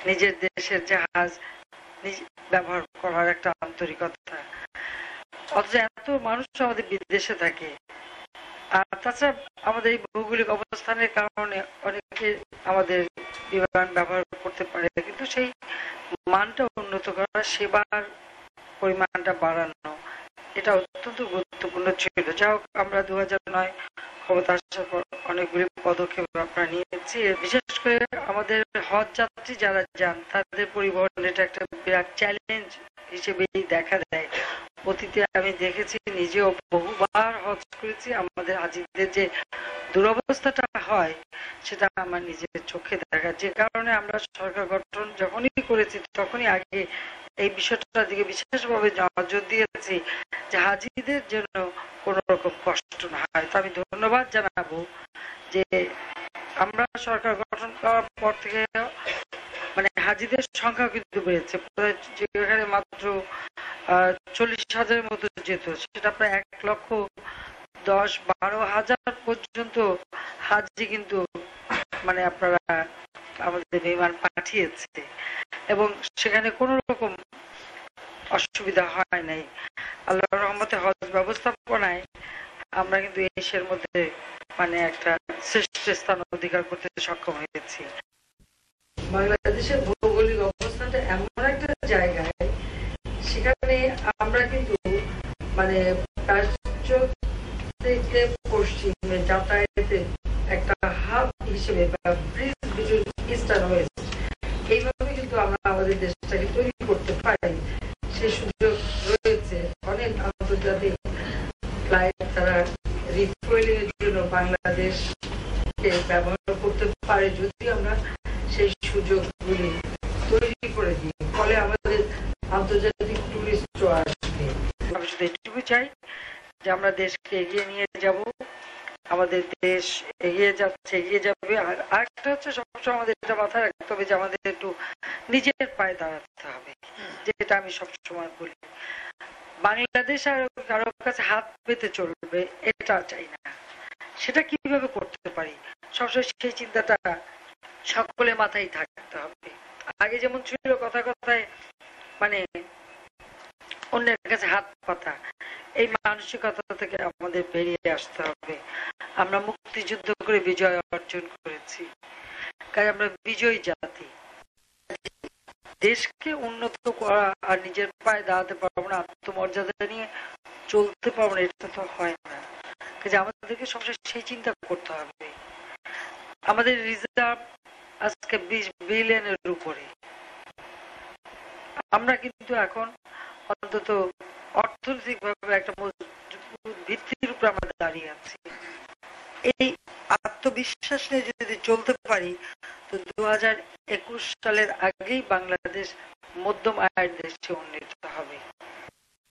নিজের দেশের জাহাজ ব্যবহার করার একটা আন্তরিকতা। অথচ এত মানুষ আমাদের বিদেশে থাকে, আর তাছাড়া আমাদের এই ভৌগোলিক অবস্থানের কারণে অনেকে আমাদের বিমান ব্যবহার করতে পারে, কিন্তু সেই মানটা উন্নত করা, সেবার পরিমাণটা বাড়ানো, এটা অত্যন্ত গুরুত্বপূর্ণ ছিল। যা হোক, আমরা 2009 ক্ষমতা আসার পর অনেকগুলি পদক্ষেপ আমরা নিয়েছি। বিশেষ করে আমাদের হজ যাত্রী যারা যান তাদের পরিবহন এটা একটা বিরাট চ্যালেঞ্জ হিসেবেই দেখা দেয়। অতীতে আমি দেখেছি, নিজেও বহুবার হজ করেছি, আমাদের হাজিদের যে দুরবস্থাটা হয় সেটা আমার নিজের চোখে দেখা, যে কারণে আমরা সরকার গঠন যখনই করেছি তখনই আগে এই বিষয়টার দিকে বিশেষভাবে নজর দিয়েছি যে হাজিদের জন্য কোন রকম কষ্ট না হয়। তো আমি ধন্যবাদ জানাবো যে আমরা সরকার গঠন করার পর থেকে মানে হাজিদের সংখ্যা কিন্তু বেড়েছে। যেখানে মাত্র 40,000-এর মতো যেত, সেটা প্রায় 1,10,12,000 পর্যন্ত হাজি কিন্তু মানে আপনারা আমাদের বিমান পাঠিয়েছে, এবং সেখানে কোন রকম অসুবিধা হয় নাই। আল্লাহর রহমতে হজ ব্যবস্থাপনায় আমরা কিন্তু এশিয়ার মধ্যে মানে একটা শ্রেষ্ঠ স্থান অধিকার করতে সক্ষম হয়েছি। বাংলাদেশের ভৌগোলিক অবস্থানটা এমন একটা জায়গায়, সেখানে আমরা কিন্তু মানে প্রাচ্য থেকে পশ্চিমে যাতায়াতে একটা হাব হিসেবে বা bridge between east and west, এইভাবে কিন্তু আমরা আমাদের দেশটাকে তৈরি করতে পারি। সেই সুযোগ রয়েছে। অনেক আন্তর্জাতিক ফ্লাইট তারা রিফুয়েলিং এর জন্য বাংলাদেশকে ব্যবহার করতে পারে, যদি আমরা সেই সুযোগগুলি তৈরি করে দিই, ফলে আমাদের আন্তর্জাতিক টুরিস্টও আসবে। আমি শুধু এটুকু চাই যে আমরা দেশকে এগিয়ে নিয়ে যাব, আমাদের দেশ এগিয়ে যাচ্ছে, এগিয়ে যাবে। আর আরেকটা হচ্ছে, সবসময় আমাদের এটা মাথায় রাখতে হবে যে আমাদের একটু নিজের পায়ে দাঁড়াতে হবে, যেটা আমি সবসময় বলি। বাংলাদেশ আর কারোর কাছে হাত পেতে চলবে এটা চাই না। সেটা কিভাবে করতে পারি, সবসময় সেই চিন্তাটা সকলের মাথায় থাকতে হবে। আগে যেমন ছিল কথা কথায় মানে অন্যের কাছে হাত পাতা, এই মানসিকতা থেকে আমাদের বেরিয়ে আসতে হবে। আমরা মুক্তিযুদ্ধ করে বিজয় অর্জন করেছি, কাজে আমরা বিজয়ী জাতি। দেশকে উন্নত করা আর নিজের পায়ে দাঁড়াতে পারবো না, আত্মমর্যাদা নিয়ে চলতে পারবো না, এটা তো হয় না। কাজে আমাদেরকে সবসময় সেই চিন্তা করতে হবে। আমাদের রিজার্ভ আজকে 20 বিলিয়নের উপরে। আমরা কিন্তু এখন অন্তত অর্থনৈতিক ভাবে একটা ভিত্তির উপর আমরা দাঁড়িয়ে আছি। এই আত্মবিশ্বাস নিয়ে যদি চলতে পারি, তো 2021 সালের আগেই বাংলাদেশ মধ্যম আয়ের দেশে উন্নীত হবে।